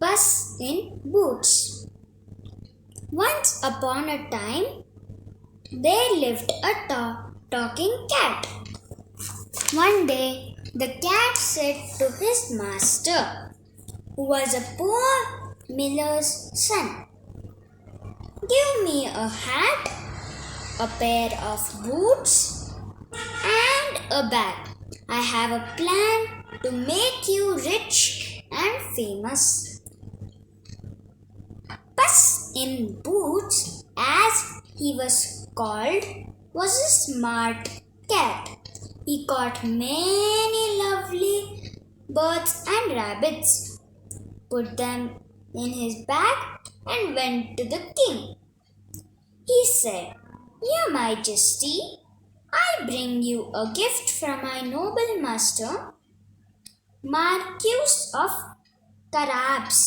Puss in Boots. Once upon a time, there lived a talking cat. One day, the cat said to his master, who was a poor miller's son, "Give me a hat, a pair of boots, and a bag. I have a plan to make you rich and famous." Puss in Boots, as he was called, was a smart cat. He caught many lovely birds and rabbits, put them in his bag, and went to the king. He said, "Your Majesty, I bring you a gift from my noble master, Marquis of Carabas."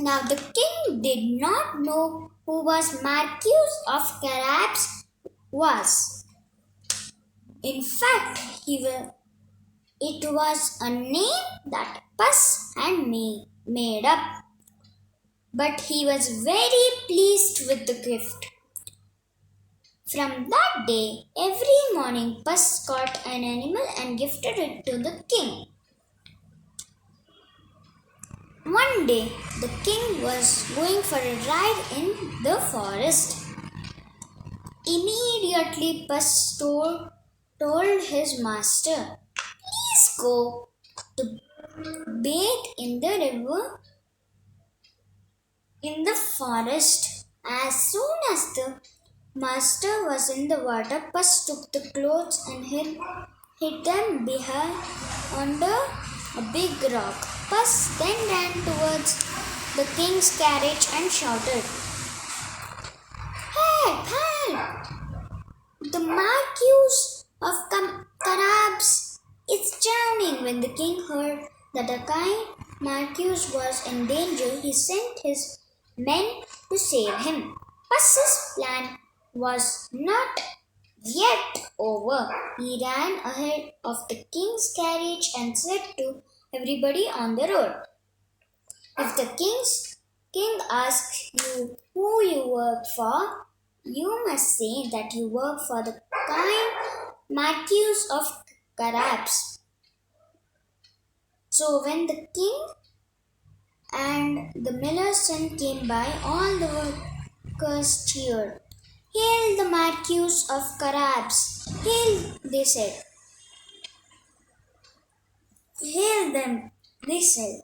Now the king did not know who was Marquis of Carabas was. In fact, it was a name that Puss had made up. But he was very pleased with the gift. From that day, every morning Puss caught an animal and gifted it to the king. One day, the king was going for a ride in the forest. Immediately, Puss told his master, "Please go to bathe in the river in the forest." As soon as the master was in the water, Puss took the clothes and hid them behind under a big rock. Puss then ran towards the king's carriage and shouted, "Help! Help! The Marquis of Carabas is drowning." When the king heard that the kind Marquis was in danger, he sent his men to save him. Puss's plan was not yet over. He ran ahead of the king's carriage and said to everybody on the road, "If the king asks you who you work for, you must say that you work for the kind Marquis of Carabas." So when the king and the miller's son came by, all the workers cheered. "Hail the Marquis of Carabas! Hail," they said. "Hail them," they said.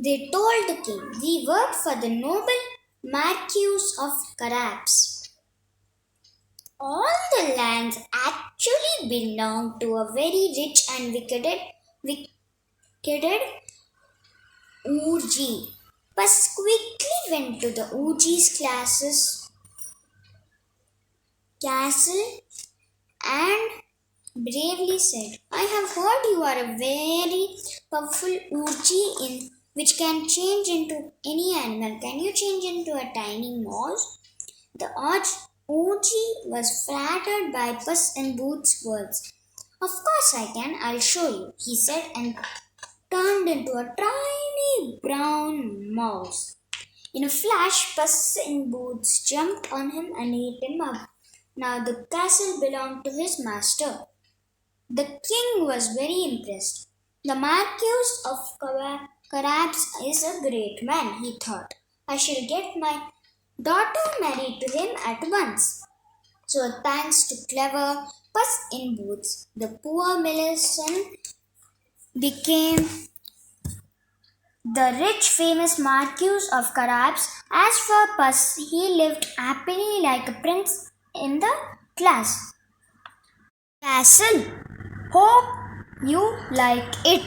They told the king, "We work for the noble Marquis of Carabas." All the lands actually belonged to a very rich and wicked Urji. Puss quickly went to the Urji's castle and bravely said, "I have heard you are a very powerful Urji which can change into any animal. Can you change into a tiny mouse?" The Urji was flattered by Puss in Boots' words. "Of course I can, I'll show you," he said, and turned into a tiny brown mouse. In a flash, Puss in Boots jumped on him and ate him up. Now the castle belonged to his master. The king was very impressed. "The Marquis of Carabas is a great man," he thought. "I shall get my daughter married to him at once." So thanks to clever Puss in Boots, the poor miller's son became the rich famous Marquis of Carabas. As for Puss, he lived happily like a prince in the castle. Hope you like it.